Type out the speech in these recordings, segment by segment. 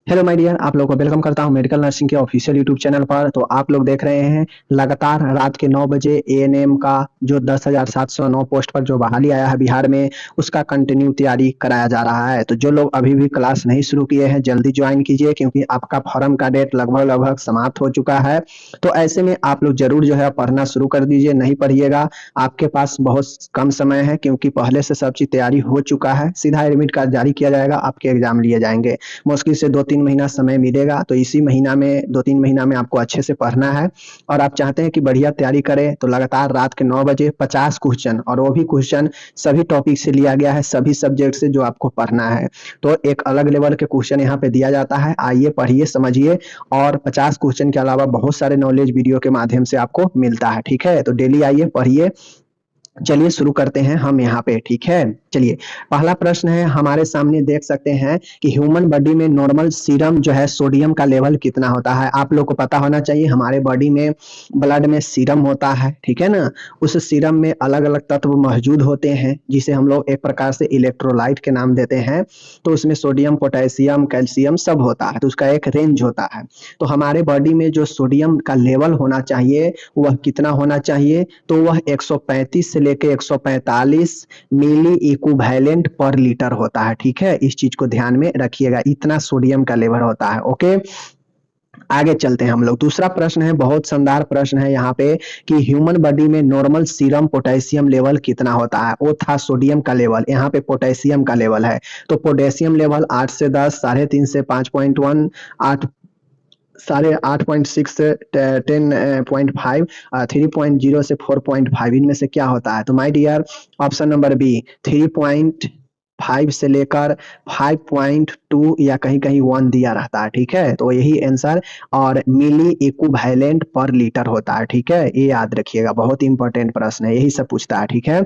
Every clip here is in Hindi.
हेलो माय डियर, आप लोगों को वेलकम करता हूं मेडिकल नर्सिंग के ऑफिशियल यूट्यूब चैनल पर। तो आप लोग देख रहे हैं लगातार रात के 9 बजे एएनएम का जो 10,709 पोस्ट पर जो बहाली आया है बिहार में, उसका कंटिन्यू तैयारी कराया जा रहा है। तो जो लोग अभी भी क्लास नहीं शुरू किए हैं जल्दी ज्वाइन कीजिए, क्योंकि आपका फॉर्म का डेट लगभग लगभग समाप्त हो चुका है। तो ऐसे में आप लोग जरूर जो है पढ़ना शुरू कर दीजिए। नहीं पढ़िएगा, आपके पास बहुत कम समय है, क्योंकि पहले से सब चीज तैयारी हो चुका है। सीधा एडमिट कार्ड जारी किया जाएगा, आपके एग्जाम लिए जाएंगे। मुश्किल से 2-3 महीना समय मिलेगा, तो इसी महीना में 2-3 महीना में आपको अच्छे से पढ़ना है। और आप चाहते हैं कि बढ़िया तैयारी करें, तो लगातार रात के 9 बजे 50 क्वेश्चन, और वो भी क्वेश्चन सभी टॉपिक से लिया गया है, सभी सब्जेक्ट से जो आपको पढ़ना है। तो एक अलग लेवल के क्वेश्चन यहाँ पे दिया जाता है। आइए पढ़िए, समझिए। और 50 क्वेश्चन के अलावा बहुत सारे नॉलेज वीडियो के माध्यम से आपको मिलता है। ठीक है, तो डेली आइए पढ़िए। चलिए शुरू करते हैं हम यहाँ पे। ठीक है, चलिए। पहला प्रश्न है हमारे सामने, देख सकते हैं कि ह्यूमन बॉडी में नॉर्मल सीरम जो है सोडियम का लेवल कितना होता है। आप लोग को पता होना चाहिए, हमारे बॉडी में ब्लड में सीरम होता है, ठीक है ना। उस सीरम में अलग अलग तत्व मौजूद होते हैं, जिसे हम लोग एक प्रकार से इलेक्ट्रोलाइट के नाम देते हैं। तो उसमें सोडियम, पोटेशियम, कैल्शियम सब होता है, तो उसका एक रेंज होता है। तो हमारे बॉडी में जो सोडियम का लेवल होना चाहिए वह कितना होना चाहिए, तो वह 135 से लेके 145 मिली इक्विवेलेंट पर लीटर होता है। ठीक है, इस चीज को ध्यान में रखिएगा, इतना सोडियम का लेवल होता है। ओके, आगे चलते हैं हम लोग। दूसरा प्रश्न है, बहुत शानदार प्रश्न है यहाँ पे, कि ह्यूमन बॉडी में नॉर्मल सीरम पोटेशियम लेवल कितना होता है। वो था सोडियम का लेवल, यहाँ पे पोटेशियम का लेवल है। तो पोटेशियम लेवल 8 से 10, 3.5 से 5.1, 8, 8.6 से 10.5, 3.0 से 4.5, इनमें से क्या होता है। तो my dear, option number B 3.5 से लेकर 5.2 या कहीं कहीं 1 दिया रहता है। ठीक है, तो यही आंसर, और मिली इक्विवेलेंट पर लीटर होता है। ठीक है, ये याद रखिएगा, बहुत इंपॉर्टेंट प्रश्न है, यही सब पूछता है। ठीक है,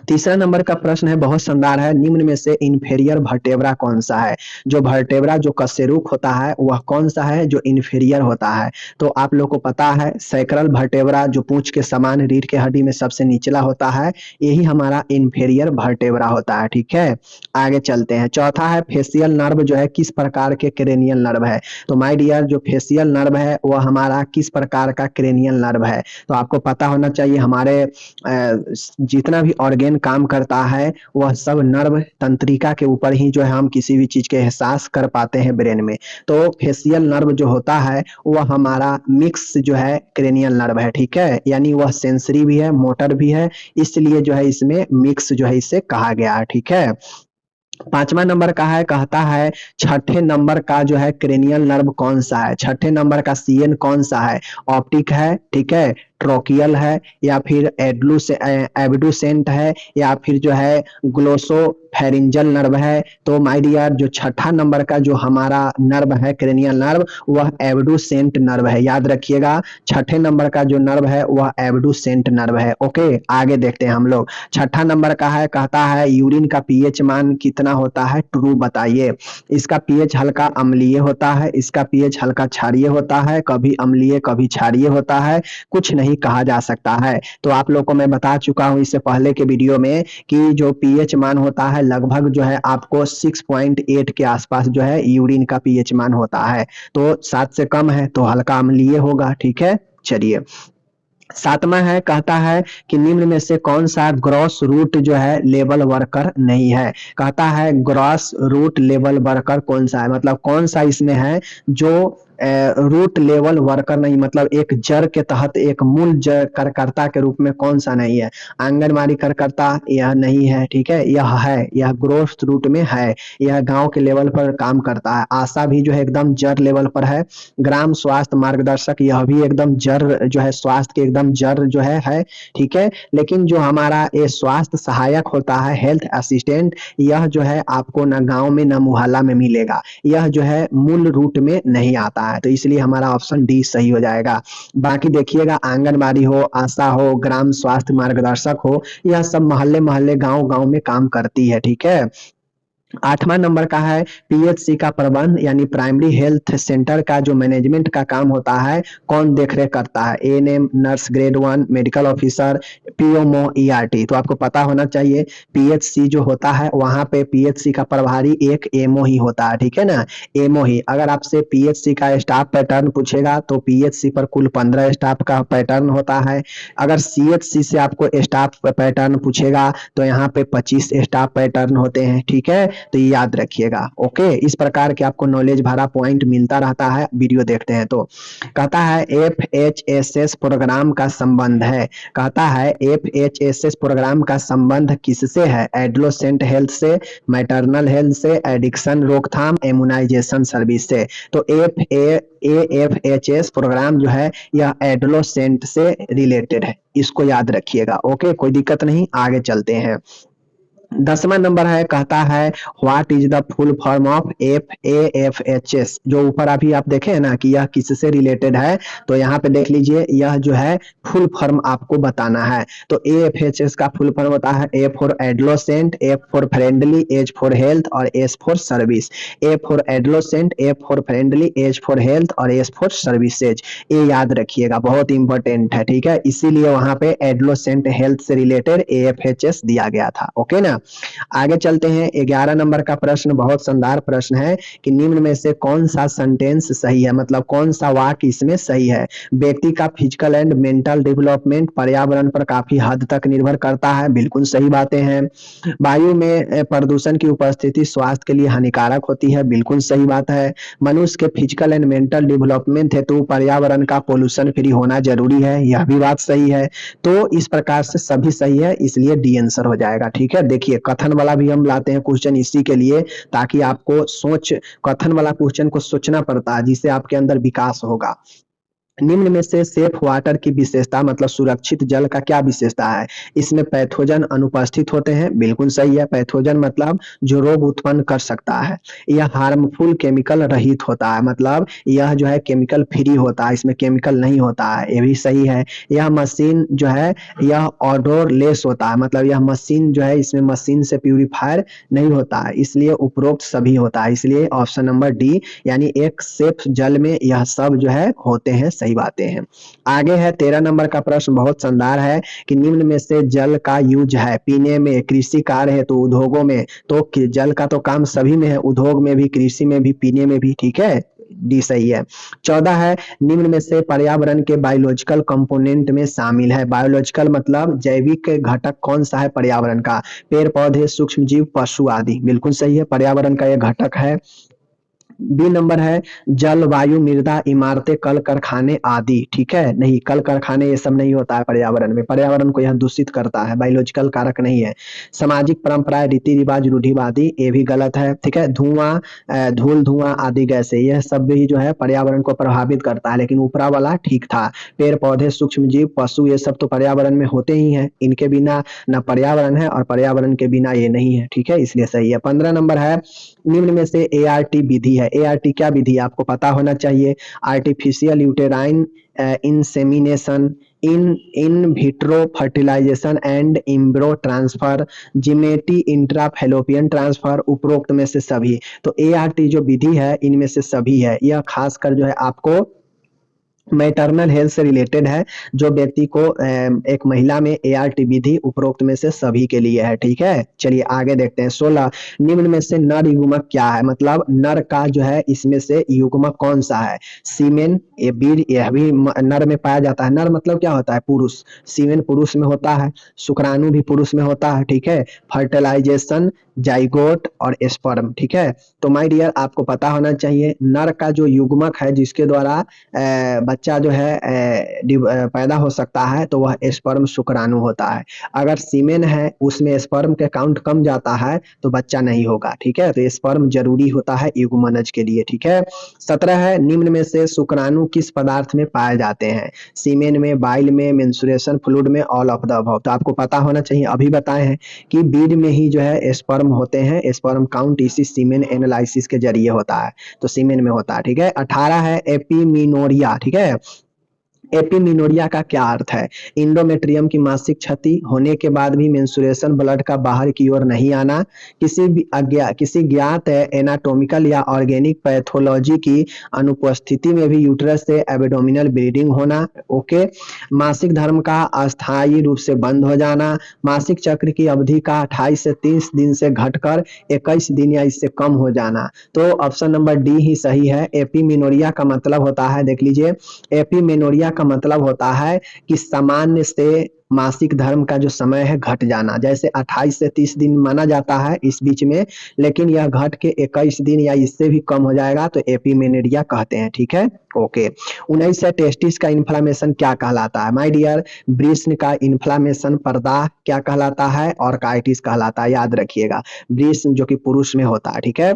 तीसरा नंबर का प्रश्न है, बहुत शानदार है। निम्न में से इन्फेरियर वर्टेब्रा कौन सा है। जो वर्टेब्रा जो कशेरुक होता है वह कौन सा है जो इन्फेरियर होता है। तो आप लोग को पता है, सैक्रल वर्टेब्रा जो पूंछ के समान रीढ़ के हड्डी में सबसे निचला होता है, यही हमारा इन्फेरियर वर्टेब्रा होता है। ठीक है, आगे चलते हैं। चौथा है, फेसियल नर्व जो है किस प्रकार के क्रेनियल नर्व है। तो माय डियर, जो फेसियल नर्व है वह हमारा किस प्रकार का क्रेनियल नर्व है। तो आपको पता होना चाहिए, हमारे जितना भी ऑर्गेन काम करता है वह सब नर्व तंत्रिका के ऊपर ही जो है हम किसी भी चीज के एहसास कर पाते हैं ब्रेन में। तो फेसियल नर्व जो होता है वह हमारा मिक्स जो है क्रेनियल नर्व है। ठीक है, यानी वह सेंसरी भी है, मोटर भी है, इसलिए जो है इसमें मिक्स जो है इसे कहा गया है। ठीक है, पांचवा नंबर का है, कहता है छठे नंबर का जो है क्रेनियल नर्व कौन सा है। छठे नंबर का सीएन कौन सा है। ऑप्टिक है, ठीक है, ट्रोकियल है, या फिर एब्डुसेंट है, या फिर जो है ग्लोसोफेरिंजल नर्व है। तो माय डियर, जो छठा नंबर का जो हमारा नर्व है क्रेनियल नर्व, वह एब्डुसेंट नर्व है। याद रखिएगा, छठे नंबर का जो नर्व है वह एब्डुसेंट नर्व है। ओके, आगे देखते हैं हम लोग। छठा नंबर का है, कहता है यूरिन का पीएच मान कितना होता है, ट्रू बताइए। इसका पीएच हल्का अम्लीय होता है, इसका पीएच हल्का क्षारीय होता है, कभी अम्लीय कभी क्षारीय होता है, कुछ नहीं कहा जा सकता है। तो आप लोग को मैं बता चुका हूं इससे पहले के वीडियो में कि जो पीएच मान होता है लगभग जो है आपको 6.8 के आसपास जो है यूरिन का पीएच मान होता है। तो 7 से कम है तो हल्का अम्लीय होगा। ठीक है, चलिए। सातवां है, कहता है कि निम्न में से कौन सा ग्रॉस रूट जो है लेवल वर्कर नहीं है। कहता है ग्रॉस रूट लेवल वर्कर कौन सा है, मतलब कौन सा इसमें है जो रूट लेवल वर्कर नहीं, मतलब एक जड़ के तहत एक मूल जड़ कार्यकर्ता के रूप में कौन सा नहीं है। आंगनबाड़ी कार्यकर्ता यह नहीं है। ठीक है, यह है, यह ग्रोथ रूट में है, यह गांव के लेवल पर काम करता है। आशा भी जो है एकदम जड़ लेवल पर है। ग्राम स्वास्थ्य मार्गदर्शक, यह भी एकदम जड़ जो है स्वास्थ्य के एकदम जड़ जो है। ठीक है, लेकिन जो हमारा ये स्वास्थ्य सहायक होता है, हेल्थ असिस्टेंट, यह जो है आपको ना गांव में ना मुहल्ला में मिलेगा, यह जो है मूल रूट में नहीं आता है। तो इसलिए हमारा ऑप्शन डी सही हो जाएगा। बाकी देखिएगा, आंगनबाड़ी हो, आशा हो, ग्राम स्वास्थ्य मार्गदर्शक हो, यह सब मोहल्ले मोहल्ले गांव गांव में काम करती है। ठीक है, 8वां नंबर का है पीएचसी का प्रबंध यानी प्राइमरी हेल्थ सेंटर का जो मैनेजमेंट का काम होता है कौन देखरेख करता है, ANM, nurse grade 1, medical officer, PMO, ERT. तो आपको पता होना चाहिए पीएचसी जो होता है वहां पे पीएचसी का प्रभारी एक एमओ ही होता है, ठीक है ना, एमओ ही। अगर आपसे पीएचसी का स्टाफ पैटर्न पूछेगा तो पीएचसी पर कुल 15 स्टाफ का पैटर्न होता है। अगर सीएचसी से आपको स्टाफ पैटर्न पूछेगा तो यहाँ पे 25 स्टाफ पैटर्न होते हैं, ठीक है, तो ये याद रखिएगा। ओके, इस प्रकार के आपको नॉलेज भरा पॉइंट मिलता रहता है, वीडियो देखते हैं तो। कहता है एफएचएसएस प्रोग्राम का संबंध है, कहता है एफएचएसएस प्रोग्राम का संबंध किससे है, एडोलेसेंट हेल्थ से, मैटरनल हेल्थ से, एडिक्शन रोकथाम, इम्यूनाइजेशन सर्विस से। तो एएफएचएस प्रोग्राम जो है यह एडोलेसेंट से रिलेटेड है, इसको याद रखिएगा। ओके, कोई दिक्कत नहीं, आगे चलते हैं। 10वां नंबर है, कहता है what is the full form of FAFHS. जो ऊपर अभी आप देखे ना कि यह किससे रिलेटेड है, तो यहाँ पे देख लीजिए यह जो है फुल फॉर्म आपको बताना है। तो एएफएचएस का फुल फॉर्म होता है A for adolescent, A for friendly, H for health और S for service. A for adolescent, A for friendly, H for health और एस फॉर सर्विसेज। ये याद रखिएगा, बहुत इंपॉर्टेंट है, ठीक है, इसीलिए वहां पे एडोलेसेंट हेल्थ से रिलेटेड एएफएचएस दिया गया था। ओके ना, आगे चलते हैं। 11 नंबर का प्रश्न बहुत शानदार प्रश्न है कि निम्न में से कौन सा सेंटेंस सही है, मतलब कौन सा वाक्य इसमें सही है। व्यक्ति का फिजिकल एंड मेंटल डेवलपमेंट पर्यावरण पर काफी हद तक निर्भर करता है, बिल्कुल सही बातें हैं। वायु में प्रदूषण की उपस्थिति स्वास्थ्य के लिए हानिकारक होती है, बिल्कुल सही बात है। मनुष्य के फिजिकल एंड मेंटल डेवलपमेंट हेतु पर्यावरण का पोल्यूशन फ्री होना जरूरी है, यह भी बात सही है। तो इस प्रकार से सभी सही है, इसलिए डी आंसर हो जाएगा, ठीक है। देखिए कथन वाला भी हम लाते हैं क्वेश्चन इसी के लिए, ताकि आपको कथन वाला क्वेश्चन को सोचना पड़ता है, जिससे आपके अंदर विकास होगा। निम्न में से सेफ वाटर की विशेषता मतलब सुरक्षित जल का क्या विशेषता है, इसमें पैथोजन अनुपस्थित होते हैं, बिल्कुल सही है। पैथोजन मतलब जो रोग उत्पन्न कर सकता है। यह हार्मफुल केमिकल रहित होता है, मतलब यह जो है केमिकल फ्री होता है, इसमें केमिकल नहीं होता है, ये भी सही है। यह मशीन जो है यह ऑडोर लेस होता है, मतलब यह मशीन जो है इसमें मशीन से प्यूरिफायर नहीं होता है, इसलिए उपरोक्त सभी होता है, इसलिए ऑप्शन नंबर डी यानी एक सेफ जल में यह सब जो है होते हैं, सही बातें हैं। आगे है 13 नंबर का प्रश्न, बहुत शानदार है कि निम्न में से जल का यूज है पीने में, कृषि कार्य है तो उद्योगों में। तो जल का तो काम सभी में है, उद्योग में भी, कृषि में भी, पीने में भी, ठीक है, डी सही है। 14 है निम्न में से पर्यावरण के बायोलॉजिकल कंपोनेंट में शामिल है। बायोलॉजिकल मतलब जैविक घटक कौन सा है पर्यावरण का, पेड़ पौधे, सूक्ष्म जीव, पशु आदि, बिल्कुल सही है, पर्यावरण का यह घटक है। बी नंबर है जल, वायु, मृदा, इमारतें, कल कारखाने आदि, ठीक है, नहीं कल कारखाने ये सब नहीं होता है पर्यावरण में, पर्यावरण को यह दूषित करता है, बायोलॉजिकल कारक नहीं है। सामाजिक परंपराएं, रीति रिवाज, रूढ़िवादी, ये भी गलत है, ठीक है। धुआं, धूल, धुआं आदि गैसें, यह सब भी जो है पर्यावरण को प्रभावित करता है, लेकिन ऊपरा वाला ठीक था। पेड़ पौधे, सूक्ष्म जीव, पशु, ये सब तो पर्यावरण में होते ही हैं, इनके बिना न पर्यावरण है और पर्यावरण के बिना ये नहीं है, ठीक है, इसलिए सही है। 15 नंबर है निम्न में से एआरटी विधि है। एआरटी क्या विधि है आपको पता होना चाहिए, artificial uterine insemination, in vitro fertilisation and embryo transfer, gamete intra fallopian transfer, उपरोक्त में से सभी। तो एआरटी जो विधि है इनमें से सभी है, यह खासकर जो है आपको मैटरनल हेल्थ से रिलेटेड है, जो व्यक्ति को एक महिला में एआरटी विधि उपरोक्त में से सभी के लिए है, ठीक है। चलिए आगे देखते हैं। 16 निम्न में से नर युग्मक क्या है, मतलब नर का जो है इसमें से युग्मक कौन सा है। सीमेन, ये बीज, यह भी नर में पाया जाता है। नर मतलब क्या होता है, पुरुष, सीमेन पुरुष में होता है, शुक्राणु भी पुरुष में होता है, ठीक है। फर्टिलाइजेशन, जाइगोट और स्पर्म, ठीक है। तो माय डियर आपको पता होना चाहिए नर का जो युग्मक है जिसके द्वारा बच्चा जो है पैदा हो सकता है, तो वह स्पर्म शुक्राणु होता है। अगर सीमेन है उसमें स्पर्म के काउंट कम जाता है तो बच्चा नहीं होगा, ठीक है। तो स्पर्म जरूरी होता है युग्मनज के लिए, ठीक है। 17 है निम्न में से शुक्राणु किस पदार्थ में पाए जाते हैं, सीमेन में, बाइल में, मेंस्ट्रुएशन फ्लूइड में, ऑल ऑफ द अबव। तो आपको पता होना चाहिए, अभी बताए हैं कि बीड में ही जो है स्पर्म होते हैं, स्पर्म काउंट इसी सीमेन एनालिसिस के जरिए होता है, तो सीमेन में होता है, ठीक है। 18 है एपिमिनोरिया, ठीक है। एपिमेनोरिया का क्या अर्थ है? इंडोमेट्रियम की मासिक क्षति होने के बाद भी मेंस्ट्रुएशन ब्लड का बाहर की ओर नहीं आना, किसी ज्ञात एनाटॉमिकल या ऑर्गेनिक पैथोलॉजी की अनुपस्थिति में भी यूट्रस से एब्डोमिनल ब्लीडिंग होना। ओके, मासिक धर्म का अस्थायी रूप से बंद हो जाना, मासिक चक्र की अवधि का 28 से 30 दिन से घटकर 21 दिन या इससे कम हो जाना। तो ऑप्शन नंबर डी ही सही है। एपिमेनोरिया का मतलब होता है, देख लीजिए, एपिमेनोरिया का मतलब होता है कि सामान्य से मासिक धर्म का जो समय है घट जाना। जैसे 28 से 30 दिन माना जाता है इस बीच में, लेकिन यह घट के 21 दिन या इससे भी कम हो जाएगा तो एपिमेनोरिया कहते हैं। ठीक है, ओके। 19 है, टेस्टिस का इन्फ्लामेशन क्या कहलाता है? माय डियर, वृषण का इन्फ्लामेशन प्रदाह क्या कहलाता है? ऑर्काइटिस कहलाता है, याद रखिएगा। वृषण जो कि पुरुष में होता है। ठीक है।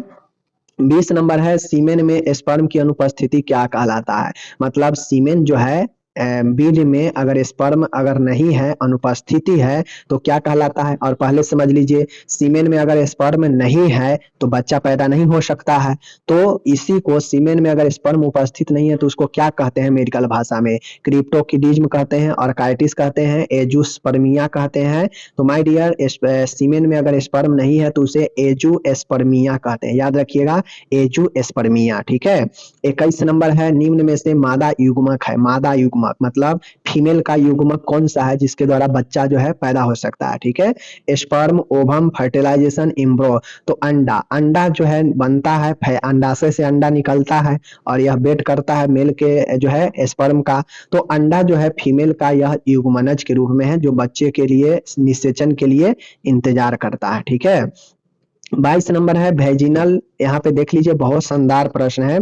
20 नंबर है, सीमेन में स्पर्म की अनुपस्थिति क्या कहलाता है? मतलब सीमेन जो है बीज में अगर स्पर्म अगर नहीं है, अनुपस्थिति है, तो क्या कहलाता है? और पहले समझ लीजिए, सीमेन में अगर स्पर्म नहीं है तो बच्चा पैदा नहीं हो सकता है। तो इसी को, सीमेन में अगर स्पर्म उपस्थित नहीं है तो उसको क्या कहते हैं मेडिकल भाषा में? क्रिप्टोकिडिज्म कहते हैं, ऑर्काइटिस कहते हैं, एजुस्पर्मिया कहते हैं। तो माय डियर, सीमेन में अगर स्पर्म नहीं है तो उसे एजुस्पर्मिया कहते हैं, याद रखिएगा, एजुस्पर्मिया। ठीक है। 21 नंबर है, निम्न में से मादा युग्मक है। मादा युग्मक मतलब फीमेल का युग्मक कौन सा है जिसके द्वारा बच्चा जो है पैदा हो सकता है? ठीक है। Sperm, ovum, fertilisation, embryo. तो अंडा, अंडा जो है बनता है, अंडाशय से अंडा निकलता है और यह वेट करता है मेल के जो है स्पर्म का। तो अंडा जो है फीमेल का यह युग्मनज के रूप में है जो बच्चे के लिए निषेचन के लिए इंतजार करता है। ठीक है। 22 नंबर है, वेजिनल। यहाँ पे देख लीजिए, बहुत शानदार प्रश्न है।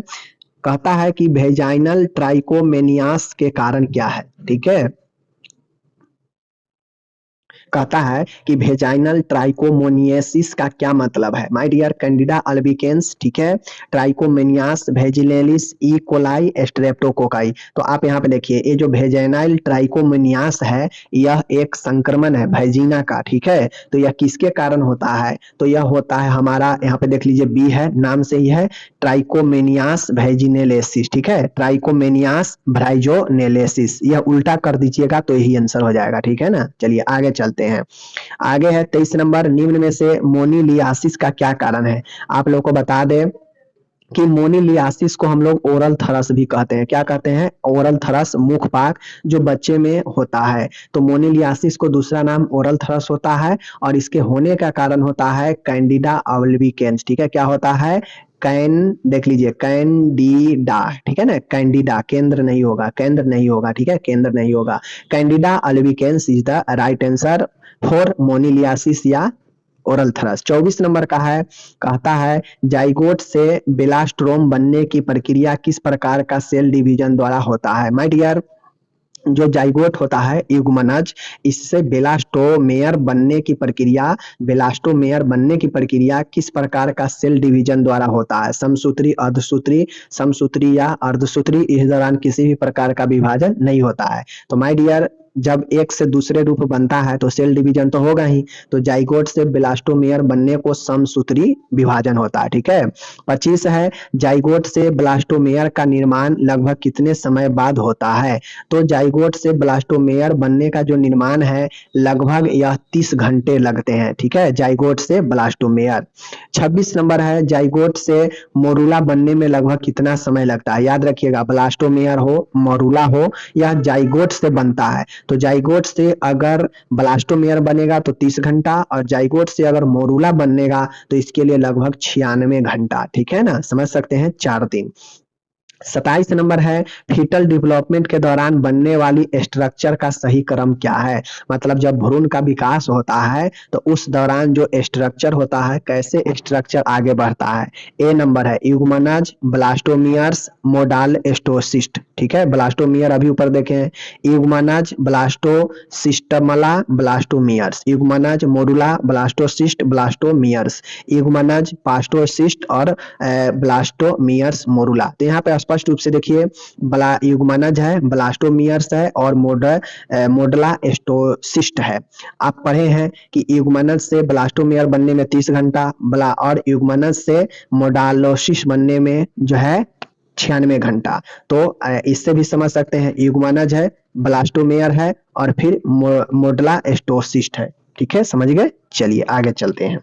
कहता है कि वेजाइनल ट्राइकोमेनियास के कारण क्या है? ठीक है। कहता है कि वेजाइनल ट्राइकोमोनियसिस का क्या मतलब है? माय डियर, कैंडिडा अल्बिकेंस, ठीक है, ट्राइकोमेनियास, वेजिनेलिस, ई कोलाई, स्ट्रेप्टोकोकाई। तो आप यहाँ पे देखिए, ये जो वेजाइनल ट्राइकोमेनियास है यह एक संक्रमण है वेजिना का। ठीक है। तो यह किसके कारण होता है? तो यह होता है हमारा, यहाँ पे देख लीजिए, बी है, नाम से ही है, ट्राइकोमेनियास वेजिनेलेसिस। ठीक है, ट्राइकोमेनियास ब्राइजोनेलेसिस। यह उल्टा कर दीजिएगा तो यही आंसर हो जाएगा। ठीक है ना। चलिए आगे चलते हैं। आगे है 23 नंबर, निम्न में से मोनीलियासिस का क्या कारण है? आप लोगों को बता दें कि मोनीलियासिस को हम लोग ओरल थरस भी कहते हैं। क्या कहते हैं? ओरल थरस, मुखपाक जो बच्चे में होता है। तो मोनीलियासिस को दूसरा नाम ओरल थरस होता है और इसके होने का कारण होता है कैंडिडा अल्बिकेंस। ठीक है, क्या होता है? देख लीजिए, कैंडिडा। ठीक है ना, कैंडिडा, केंद्र नहीं होगा, केंद्र नहीं होगा। ठीक है, केंद्र नहीं होगा। Candida albicans is the right answer for moniliasis या ओरल थ्रस। 24 नंबर का है, कहता है जाइगोट से बेलास्ट्रोम बनने की प्रक्रिया किस प्रकार का सेल डिवीजन द्वारा होता है? माय डियर, जो जाइगोट होता है युग्मनज, इससे बेलास्टोमेयर बनने की प्रक्रिया, बेलास्टोमेयर बनने की प्रक्रिया किस प्रकार का सेल डिवीजन द्वारा होता है? समसूत्री, अर्धसूत्री, समसूत्री या अर्धसूत्री। इस दौरान किसी भी प्रकार का विभाजन नहीं होता है। तो माय डियर, जब एक से दूसरे रूप बनता है तो सेल डिवीजन तो होगा ही। तो जाइगोट से ब्लास्टोमेयर बनने को समसूत्री विभाजन होता है। ठीक है। 25 है, जाइगोट से ब्लास्टोमेयर का निर्माण लगभग कितने समय बाद होता है? तो जाइगोट से ब्लास्टोमेयर बनने का जो निर्माण है लगभग यह 30 घंटे लगते हैं। ठीक है, जाइगोट से ब्लास्टोमेयर। 26 नंबर है, जाइगोट से मोरूला बनने में लगभग कितना समय लगता है? याद रखिएगा, ब्लास्टोमेयर हो, मोरूला हो, यह जाइगोट से बनता है। तो जाइगोट से अगर ब्लास्टोमेयर बनेगा तो 30 घंटा और जाइगोट से अगर मोरूला बनेगा तो इसके लिए लगभग 96 घंटा। ठीक है ना, समझ सकते हैं, 4 दिन। 27 नंबर है, फीटल डेवलपमेंट के दौरान बनने वाली स्ट्रक्चर का सही क्रम क्या है? मतलब जब भ्रूण का विकास होता है तो उस दौरान जो स्ट्रक्चर होता है, कैसे स्ट्रक्चर आगे बढ़ता है? ए नंबर है, युग्मनज, ब्लास्टोमियर्स, मोडालोसिस्ट। ठीक है, ब्लास्टोमियर अभी ऊपर देखें, युग्मनज, ब्लास्टोसिस्टमला, ब्लास्टोमियर्स, युग्मनज, मोडुला, ब्लास्टोसिस्ट, ब्लास्टोमियर्स, युग्मनज, पास्टोसिस्ट और ब्लास्टोमियर्स, मोरुला। तो यहाँ पे स्पष्ट रूप से देखिए, युग्मनज है, ब्लास्टोमियर्स है और मोडला एस्टोसिस्ट है। आप पढ़े हैं कि युग्मनज से ब्लास्टोमियर बनने में 30 घंटा और युग्मनज से मोडालोसिस बनने में जो है 96 घंटा। तो इससे भी समझ सकते हैं युग्मनज है, ब्लास्टोमेयर है और फिर मोडला एस्टोसिस्ट है। ठीक है, समझ गए। चलिए आगे चलते हैं।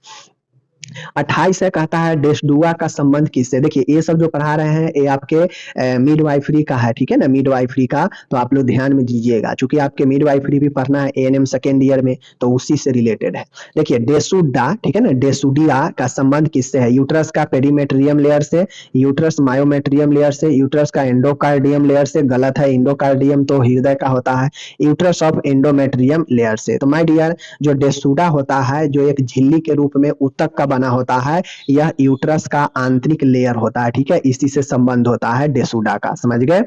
28 है, कहता है डेसडुआ का संबंध किससे। देखिए ये सब जो पढ़ा रहे हैं ये आपके मिडवाइफरी का है, ठीक है ना, मिडवाइफरी का, तो आप लोग ध्यान में दीजिएगा चूंकि आपके मिडवाइफरी भी पढ़ना है एएनएम सेकेंड ईयर में, तो उसी से रिलेटेड है। देखिए डेसुडा, ठीक है ना, डेसुडिया का संबंध किससे है। यूट्रस का पेरीमेट्रियम लेयर से, यूट्रस मायोमेट्रियम लेयर से, यूट्रस का एंडोकार्डियम लेयर से। गलत है, एंडोकार्डियम तो हृदय का होता है। यूट्रस ऑफ एंडोमेट्रियम लेयर से। तो माय डियर जो डेसुडा होता है जो एक झिल्ली के रूप में ऊतक का बना होता है, यह यूट्रस का आंतरिक लेयर होता है। ठीक है, इसी से संबंध होता है डेसुडा का, समझ गए।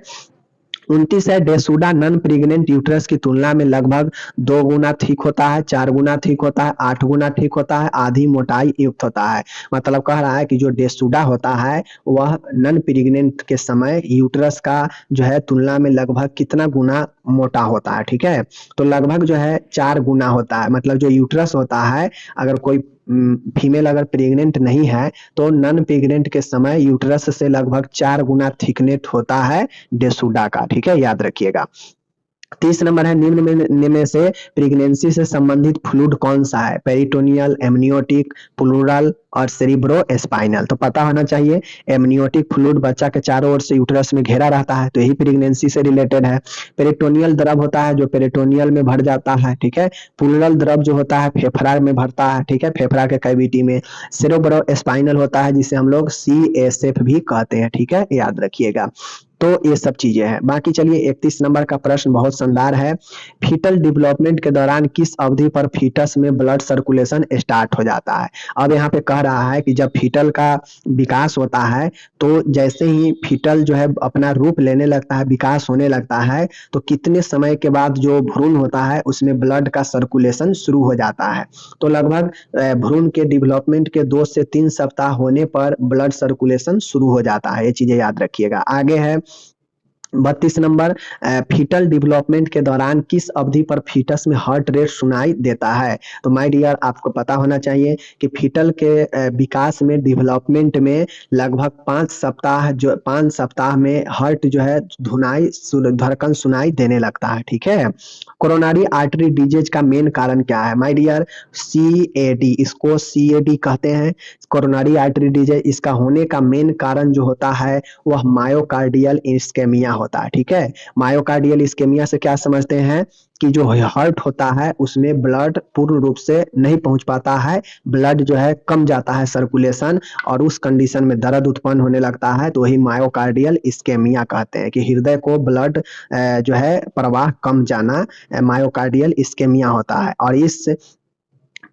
29 है, डेसुडा नॉन प्रेग्नेंट यूट्रस की तुलना में लगभग 2 गुना थिक होता है, 4 गुना थिक होता है, 8 गुना थिक होता है, आधी मोटाई युक्त होता है। मतलब कह रहा है कि जो डेसुडा होता है वह नॉन प्रेग्नेंट के समय यूट्रस का जो है तुलना में लगभग कितना गुना मोटा होता है। ठीक है, तो लगभग जो है 4 गुना होता है। मतलब जो यूट्रस होता है, अगर कोई फीमेल अगर प्रेग्नेंट नहीं है तो नॉन प्रेग्नेंट के समय यूट्रस से लगभग 4 गुना थिकनेस होता है डेसुडा का। ठीक है, याद रखिएगा। 30 नंबर है, निम्न में से प्रेगनेंसी से संबंधित फ्लूइड कौन सा है। पेरिटोनियल, एमनियोटिक, प्लूरल और सेरिब्रो स्पाइनल। तो पता होना चाहिए, एमनियोटिक फ्लूइड बच्चा के चारों ओर से यूट्रस में घेरा रहता है, तो यही प्रेगनेंसी से रिलेटेड है। पेरिटोनियल द्रव होता है जो पेरिटोनियल में भर जाता है। ठीक है, प्लूरल द्रव जो होता है फेफड़ा में भरता है। ठीक है, फेफड़ा के कैविटी में। सेरिब्रो स्पाइनल होता है जिसे हम लोग CSF भी कहते हैं। ठीक है, याद रखिएगा। तो ये सब चीजें हैं। बाकी चलिए 31 नंबर का प्रश्न बहुत शानदार है। फीटल डेवलपमेंट के दौरान किस अवधि पर फीटस में ब्लड सर्कुलेशन स्टार्ट हो जाता है। अब यहाँ पे कह रहा है कि जब फीटल का विकास होता है तो जैसे ही फीटल जो है अपना रूप लेने लगता है, विकास होने लगता है, तो कितने समय के बाद जो भ्रूण होता है उसमें ब्लड का सर्कुलेशन शुरू हो जाता है। तो लगभग भ्रूण के डेवलपमेंट के 2 से 3 सप्ताह होने पर ब्लड सर्कुलेशन शुरू हो जाता है। ये चीजें याद रखिएगा। आगे है 32 नंबर, फीटल डेवलपमेंट के दौरान किस अवधि पर फीटस में हार्ट रेट सुनाई देता है। तो माय डियर आपको पता होना चाहिए कि फीटल के विकास में, डेवलपमेंट में लगभग 5 सप्ताह में हार्ट जो है धड़कन सुनाई देने लगता है। ठीक है, कोरोनरी आर्टरी डिजीज का मेन कारण क्या है। माय डियर CAD, इसको CAD कहते हैं, कोरोनरी आर्टरी डिजीज। इसका होने का मेन कारण जो होता है वह मायोकार्डियल इस्केमिया होता है। ठीक है, मायोकार्डियल इस्केमिया से क्या समझते हैं कि जो हार्ट होता है उसमें ब्लड पूर्ण रूप से नहीं पहुंच पाता है, ब्लड जो है कम जाता है सर्कुलेशन, और उस कंडीशन में दर्द उत्पन्न होने लगता है, तो वही मायोकार्डियल इस्केमिया कहते हैं कि हृदय को ब्लड जो है प्रवाह कम जाना मायोकार्डियल इस्केमिया होता है। और इस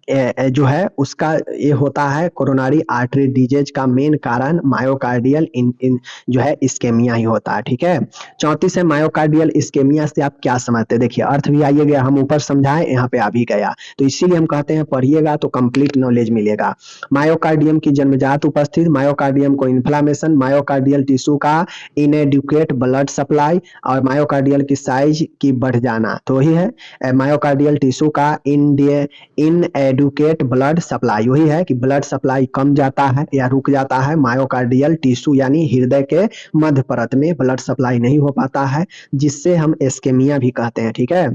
जो है उसका ये होता है कोरोनरी आर्टरी डिजीज का मेन कारण मायोकार्डियल इन जो है इस्केमिया ही होता है। ठीक है, 34 है, मायोकार्डियल इस्केमिया से आप क्या समझते हैं। देखिए अर्थ भी आइए गया, हम ऊपर समझाए यहाँ पे आ भी गया, तो इसीलिए हम कहते हैं पढ़िएगा तो कंप्लीट नॉलेज मिलेगा। मायोकार्डियम की जन्मजात उपस्थिति, मायोकार्डियम को इन्फ्लामेशन, मायोकार्डियल टिश्यू का इनएडुकेट ब्लड सप्लाई, और मायोकार्डियल की साइज की बढ़ जाना। तो वही है मायोकार्डियल टिश्यू का इनएडुकेट ब्लड सप्लाई, वही है कि ब्लड सप्लाई कम जाता है या रुक जाता है। मायोकार्डियल टिश्यू यानी हृदय के मध्य परत में ब्लड सप्लाई नहीं हो पाता है, जिससे हम इस्केमिया भी कहते हैं। ठीक है,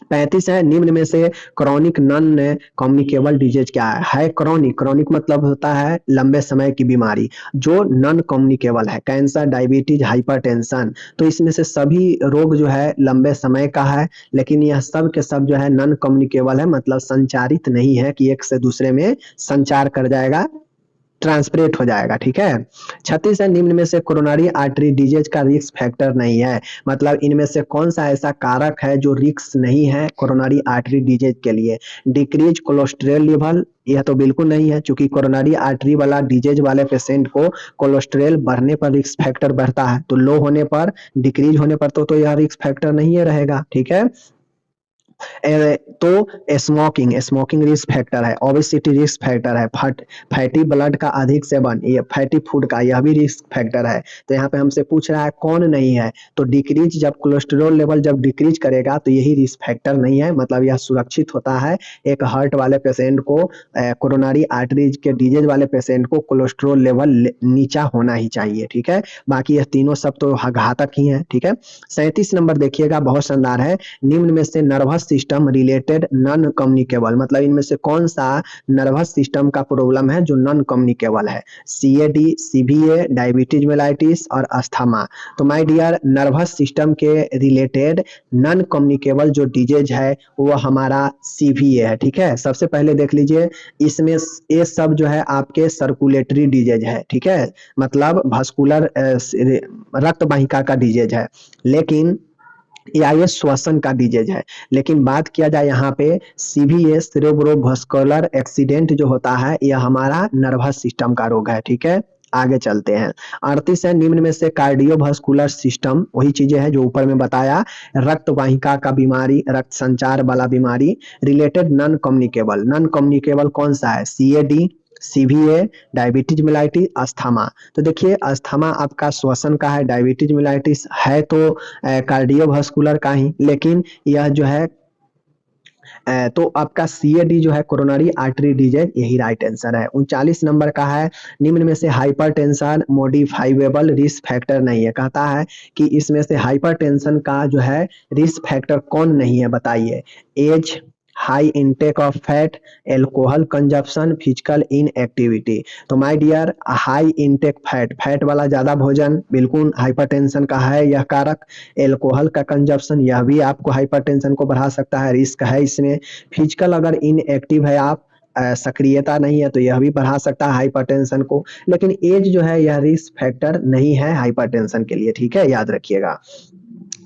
35 है, निम्न में से क्रॉनिक नॉन कम्युनिकेबल डिजीज क्या है। क्रॉनिक, क्रॉनिक मतलब होता है लंबे समय की बीमारी, जो नॉन कम्युनिकेबल है, कैंसर, डायबिटीज, हाइपरटेंशन। तो इसमें से सभी रोग जो है लंबे समय का है, लेकिन यह सब के सब जो है नॉन कम्युनिकेबल है, मतलब संचारित नहीं है कि एक से दूसरे में संचार कर जाएगा, ट्रांसपरेट हो जाएगा। ठीक है, 36 है, निम्न में से कोरोनरी आर्टरी डिजीज का रिस्क फैक्टर नहीं है। मतलब इनमें से कौन सा ऐसा कारक है जो रिस्क नहीं है कोरोनरी आर्टरी डिजीज के लिए। डिक्रीज कोलेस्ट्रॉल लेवल, यह तो बिल्कुल नहीं है, क्योंकि कोरोनरी आर्टरी वाला डिजीज वाले पेशेंट को कोलेस्ट्रॉल बढ़ने पर रिस्क फैक्टर बढ़ता है, तो लो होने पर, डिक्रीज होने पर तो यह रिस्क फैक्टर नहीं है रहेगा। ठीक है, तो स्मोकिंग स्मोकिंग रिस्क फैक्टर है, ओबेसिटी रिस्क फैक्टर है, फैटी ब्लड का अधिक सेवन, ये फैटी फूड का यह भी रिस्क फैक्टर है। तो यहाँ पे हमसे पूछ रहा है कौन नहीं है, तो डिक्रीज, जब कोलेस्ट्रॉल लेवल जब डिक्रीज करेगा तो यही रिस्क फैक्टर नहीं है, मतलब यह सुरक्षित होता है। एक हार्ट वाले पेशेंट को, कोरोनरी आर्टरीज के डिजीज वाले पेशेंट को कोलेस्ट्रॉल लेवल नीचा होना ही चाहिए, ठीक है। बाकी यह तीनों सब तो घातक ही है, ठीक है। 37 नंबर देखिएगा, बहुत शानदार है। निम्न में से nervous system related non communicable, मतलब इनमें से कौन सा नर्वस सिस्टम का प्रॉब्लम है जो नॉन कम्युनिकेबल है? सीएडी, सीबीए, डायबिटीज मेलाइटिस और अस्थमा। तो माय डियर, नर्वस सिस्टम के रिलेटेड नॉन कम्युनिकेबल जो डिजीज है वो हमारा सीवीए है, ठीक है। सबसे पहले देख लीजिए, इसमें ये सब जो है आपके सर्कुलेटरी डिजीज है, ठीक है, मतलब भास्कुलर रक्त वाहिका का डिजीज है, लेकिन या ये श्वसन का डिजीज है। लेकिन बात किया जाए यहाँ पे सीवीएस, सेरेब्रोवास्कुलर एक्सीडेंट जो होता है यह हमारा नर्वस सिस्टम का रोग है, ठीक है। आगे चलते हैं। 38 है, निम्न में से कार्डियोवास्कुलर सिस्टम, वही चीजें हैं जो ऊपर में बताया, रक्त वाहिका का बीमारी, रक्त संचार वाला बीमारी related non communicable. Non communicable कौन सा है? CAD, CVA, diabetes mellitus, asthma. तो देखिए, अस्थमा आपका श्वसन का है, डायबिटीज मेलाइटिस है तो कार्डियोवास्कुलर का ही, लेकिन यह जो है तो आपका सीएडी जो है कोरोनरी आर्टरी डिजीज, यही राइट आंसर है। 39 नंबर का है, निम्न में से हाइपरटेंशन मॉडिफाइबल रिस्क फैक्टर नहीं है। कहता है कि इसमें से हाइपरटेंशन का जो है रिस्क फैक्टर कौन नहीं है, बताइए। Age, high intake of fat, alcohol consumption, physical inactivity. तो my dear, high intake fat, fat वाला ज्यादा भोजन बिल्कुल हाइपरटेंशन का है यह कारक। एल्कोहल का कंजप्शन, यह भी आपको हाइपरटेंशन को बढ़ा सकता है, रिस्क है इसमें। फिजिकल, अगर इनएक्टिव है आप, सक्रियता नहीं है, तो यह भी बढ़ा सकता है हाइपरटेंशन को। लेकिन एज जो है यह रिस्क फैक्टर नहीं है हाइपरटेंशन के लिए, ठीक है, याद रखिएगा।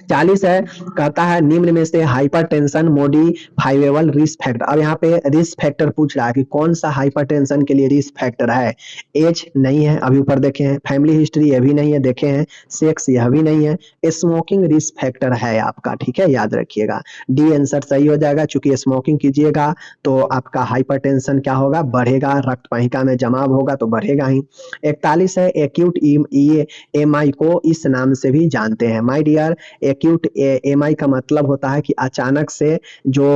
40 है, कहता है निम्न में से हाइपरटेंशन मॉडिफाइबल रिस्क फैक्टर। अब यहाँ पे रिस्क फैक्टर पूछ रहा है कि कौन सा हाइपरटेंशन के लिए रिस्क फैक्टर है। एज नहीं है, अभी ऊपर देखे हैं। फैमिली हिस्ट्री, यह भी नहीं है, देखे हैं। सेक्स, यह भी नहीं है। स्मोकिंग रिस्क फैक्टर है आपका, ठीक है, याद रखिएगा। डी आंसर सही हो जाएगा, चूंकि स्मोकिंग कीजिएगा तो आपका हाइपरटेंशन क्या होगा, बढ़ेगा, रक्त वाहिका में जमाव होगा तो बढ़ेगा ही। 41 है, एक्यूट एमआई को इस नाम से भी जानते हैं। माय डियर, एक्यूट एमआई का मतलब होता है कि अचानक से जो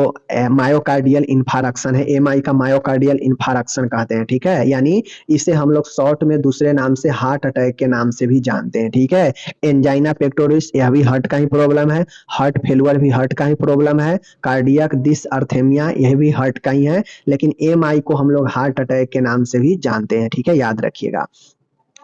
मायोकार्डियल इन्फारक्शन है, एमआई का मायोकार्डियल इन्फारक्शन कहते हैं, ठीक है। यानी इसे हम लोग शॉर्ट में दूसरे नाम से हार्ट अटैक के नाम से भी जानते हैं, ठीक है। एंजाइना पेक्टोरिस, यह भी हार्ट का ही प्रॉब्लम है। हार्ट फेलुअर भी हार्ट का ही प्रॉब्लम है। कार्डियक डिसअर्थेमिया, यह भी हार्ट का ही है, लेकिन एमआई को हम लोग हार्ट अटैक के नाम से भी जानते हैं, ठीक है, याद रखिएगा।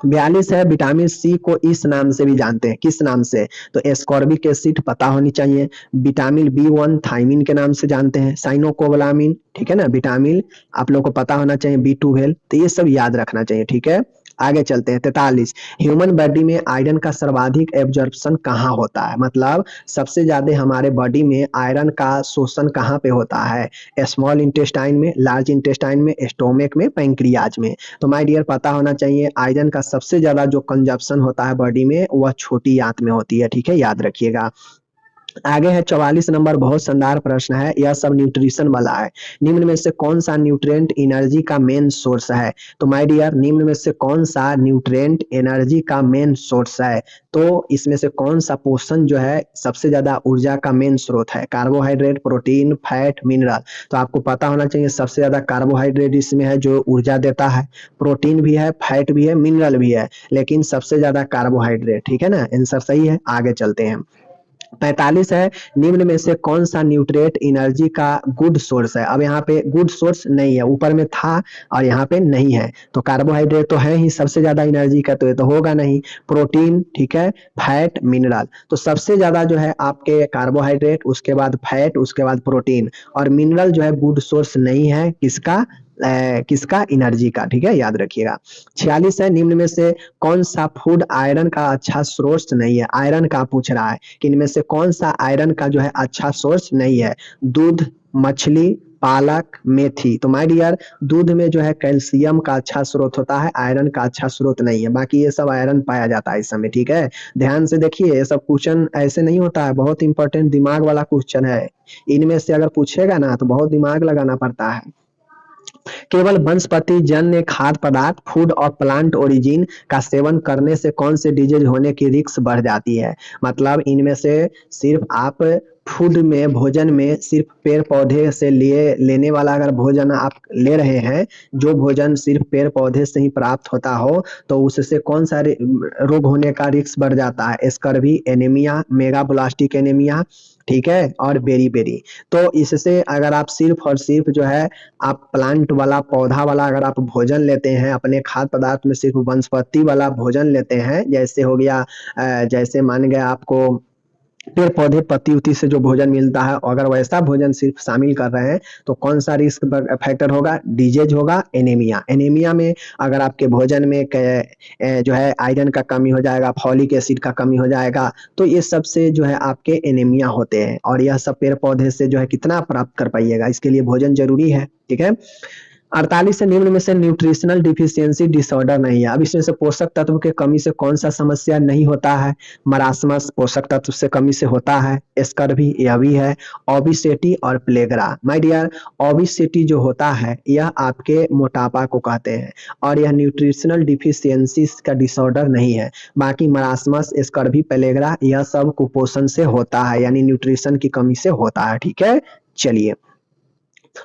42 है, विटामिन सी को इस नाम से भी जानते हैं, किस नाम से? तो एस्कॉर्बिक एसिड पता होनी चाहिए। विटामिन B1 थायमिन के नाम से जानते हैं। साइनोकोबालामिन, ठीक है ना। विटामिन आप लोग को पता होना चाहिए, B12, तो ये सब याद रखना चाहिए, ठीक है। आगे चलते हैं। 43, ह्यूमन बॉडी में आयरन का सर्वाधिक एब्जॉर्प्शन कहाँ होता है, मतलब सबसे ज्यादा हमारे बॉडी में आयरन का शोषण कहाँ पे होता है? स्मॉल इंटेस्टाइन में, लार्ज इंटेस्टाइन में, स्टोमक में, पैंक्रियाज में। तो माय डियर, पता होना चाहिए आयरन का सबसे ज्यादा जो कंजप्शन होता है बॉडी में वह छोटी आंत में होती है, ठीक है, याद रखिएगा। आगे है 44 नंबर, बहुत शानदार प्रश्न है, यह सब न्यूट्रिशन वाला है। निम्न में से कौन सा न्यूट्रिएंट एनर्जी का मेन सोर्स है? तो माय डियर, निम्न में से कौन सा न्यूट्रिएंट एनर्जी का मेन सोर्स है? तो इसमें से कौन सा पोषण जो है सबसे ज्यादा ऊर्जा का मेन स्रोत है? Carbohydrate, protein, fat, mineral. तो आपको पता होना चाहिए सबसे ज्यादा कार्बोहाइड्रेट इसमें है जो ऊर्जा देता है। प्रोटीन भी है, फैट भी है, मिनरल भी है, लेकिन सबसे ज्यादा कार्बोहाइड्रेट, ठीक है ना, आंसर सही है। आगे चलते हैं। 45 है, निम्न में से कौन सा न्यूट्रिएंट एनर्जी का गुड सोर्स है? अब यहाँ पे गुड सोर्स नहीं है, ऊपर में था और यहाँ पे नहीं है। तो कार्बोहाइड्रेट तो है ही सबसे ज्यादा एनर्जी का, तो ये तो होगा नहीं। प्रोटीन, ठीक है, फैट, मिनरल। तो सबसे ज्यादा जो है आपके कार्बोहाइड्रेट, उसके बाद फैट, उसके बाद प्रोटीन, और मिनरल जो है गुड सोर्स नहीं है किसका? किसका? एनर्जी का, ठीक है, याद रखिएगा। 46 है, निम्न में से कौन सा फूड आयरन का अच्छा सोर्स नहीं है? आयरन का पूछ रहा है कि इनमें से कौन सा आयरन का जो है अच्छा सोर्स नहीं है? दूध, मछली, पालक, मेथी। तो माय डियर दूध में जो है कैल्शियम का अच्छा स्रोत होता है, आयरन का अच्छा स्रोत नहीं है। बाकी ये सब आयरन पाया जाता है इस समय, ठीक है। ध्यान से देखिए, ये सब क्वेश्चन ऐसे नहीं होता है, बहुत इंपॉर्टेंट दिमाग वाला क्वेश्चन है। इनमें से अगर पूछेगा ना तो बहुत दिमाग लगाना पड़ता है। केवल वनस्पति जन्य खाद्य पदार्थ फूड और प्लांट ओरिजिन का सेवन करने से कौन से डिजीज होने की रिस्क बढ़ जाती है। मतलब इनमें से सिर्फ आप फूड में, भोजन में सिर्फ पेड़ पौधे से लेने वाला अगर भोजन आप ले रहे हैं, जो भोजन सिर्फ पेड़ पौधे से ही प्राप्त होता हो, तो उससे कौन सा रोग होने का रिस्क बढ़ जाता है। स्कर्वी, एनीमिया, मेगाब्लास्टिक एनीमिया, ठीक है, और बेरी। तो इससे अगर आप सिर्फ और सिर्फ जो है आप प्लांट वाला, पौधा वाला अगर आप भोजन लेते हैं, अपने खाद्य पदार्थ में सिर्फ वनस्पति वाला भोजन लेते हैं, जैसे हो गया जैसे मान गए आपको पेड़ पौधे पत्ती उत्ती से जो भोजन मिलता है, अगर वैसा भोजन सिर्फ शामिल कर रहे हैं तो कौन सा रिस्क फैक्टर होगा, डिजीज होगा, एनीमिया। एनीमिया में अगर आपके भोजन में जो है आयरन का कमी हो जाएगा, फॉलिक एसिड का कमी हो जाएगा, तो ये सबसे जो है आपके एनीमिया होते हैं। और यह सब पेड़ पौधे से जो है कितना प्राप्त कर पाइएगा, इसके लिए भोजन जरूरी है, ठीक है। 48 से निम्न में से न्यूट्रिशनल डिफिशियंसी डिसऑर्डर नहीं है। अब इसमें से पोषक तत्व के कमी से कौन सा समस्या नहीं होता है। मरासमस पोषक तत्व से कमी से होता है, स्कर्वी यह भी है, ओबेसिटी और प्लेगरा। माय डियर ओबेसिटी जो होता है यह आपके मोटापा को कहते हैं, और यह न्यूट्रिशनल डिफिशियंसी का डिसऑर्डर नहीं है। बाकी मरासमस, स्कर्वी, प्लेगरा यह सब कुपोषण से होता है, यानी न्यूट्रिशन की कमी से होता है, ठीक है। चलिए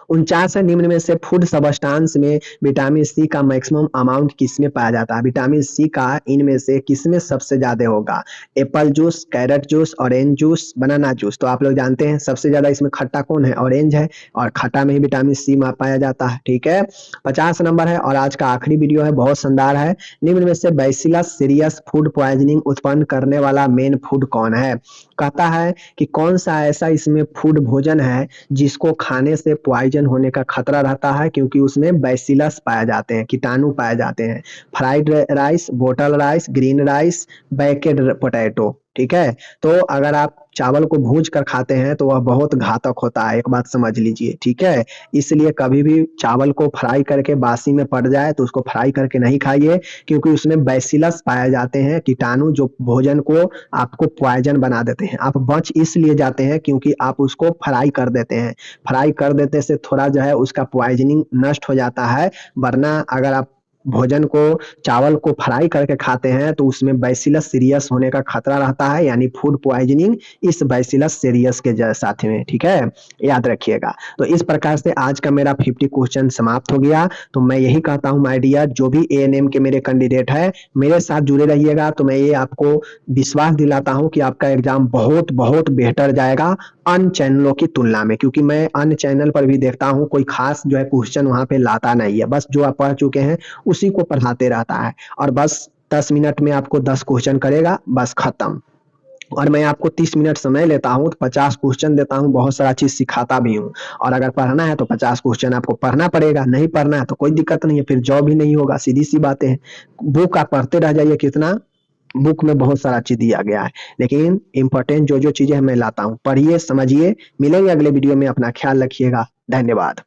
49 निम्न में से फूड सबस्टांस में विटामिन सी का मैक्सिमम अमाउंट किसमें पाया जाता है। विटामिन सी का इनमें से किसमें सबसे ज्यादा होगा। Apple juice, carrot juice, orange juice, banana juice. तो आप लोग जानते हैं सबसे ज्यादा इसमें खट्टा कौन है, ऑरेंज है, और खट्टा में ही विटामिन सी पाया जाता है, ठीक है। 50 नंबर है और आज का आखिरी वीडियो है, बहुत शानदार है। निम्न में से बैसिलस सीरियस फूड पॉइजनिंग उत्पन्न करने वाला मेन फूड कौन है। कहता है कि कौन सा ऐसा इसमें फूड भोजन है जिसको खाने से पॉइजन होने का खतरा रहता है, क्योंकि उसमें बैसिलस पाए जाते हैं, कीटाणु पाए जाते हैं। Fried rice, bottle rice, green rice, baked potato, ठीक है। तो अगर आप चावल को भूज कर खाते हैं तो वह बहुत घातक होता है, एक बात समझ लीजिए, ठीक है। इसलिए कभी भी चावल को फ्राई करके बासी में पड़ जाए तो उसको फ्राई करके नहीं खाइए, क्योंकि उसमें बैसिलस पाए जाते हैं, कीटाणु जो भोजन को आपको पॉइजन बना देते हैं। आप बच इसलिए जाते हैं क्योंकि आप उसको फ्राई कर देते हैं, फ्राई कर देते से थोड़ा जो है उसका पॉइजनिंग नष्ट हो जाता है। वरना अगर आप भोजन को, चावल को फ्राई करके खाते हैं तो उसमें बैसिलस सीरियस होने का खतरा रहता है, यानी फूड पॉइजनिंग इस बैसिलस सीरियस के साथ में, ठीक है, याद रखिएगा। तो इस प्रकार से आज का मेरा 50 क्वेश्चन समाप्त हो गया। तो मैं यही कहता हूं माय डियर, जो भी एएनएम के मेरे कैंडिडेट है मेरे साथ जुड़े रहिएगा, तो मैं ये आपको विश्वास दिलाता हूं कि आपका एग्जाम बहुत बहुत बेहतर जाएगा अन्य चैनलों की तुलना में। क्योंकि मैं अन्य चैनल पर भी देखता हूं कोई खास जो है क्वेश्चन वहां पे लाता नहीं है, बस जो आप पढ़ चुके हैं उसी को पढ़ाते रहता है, और बस 10 मिनट में आपको 10 क्वेश्चन करेगा, बस खत्म। और मैं आपको 30 मिनट समय लेता हूं तो 50 क्वेश्चन देता हूं, बहुत सारा चीज सिखाता भी हूं। और अगर पढ़ना है तो 50 क्वेश्चन आपको पढ़ना पड़ेगा, नहीं पढ़ना है तो कोई दिक्कत नहीं है, फिर जॉब ही नहीं होगा, सीधी सी बातें हैं। बुक आप पढ़ते रह जाइए, कितना बुक में बहुत सारा चीज दिया गया है, लेकिन इंपॉर्टेंट जो जो चीजें मैं लाता हूं, पढ़िए, समझिए। मिलेंगे अगले वीडियो में, अपना ख्याल रखिएगा, धन्यवाद।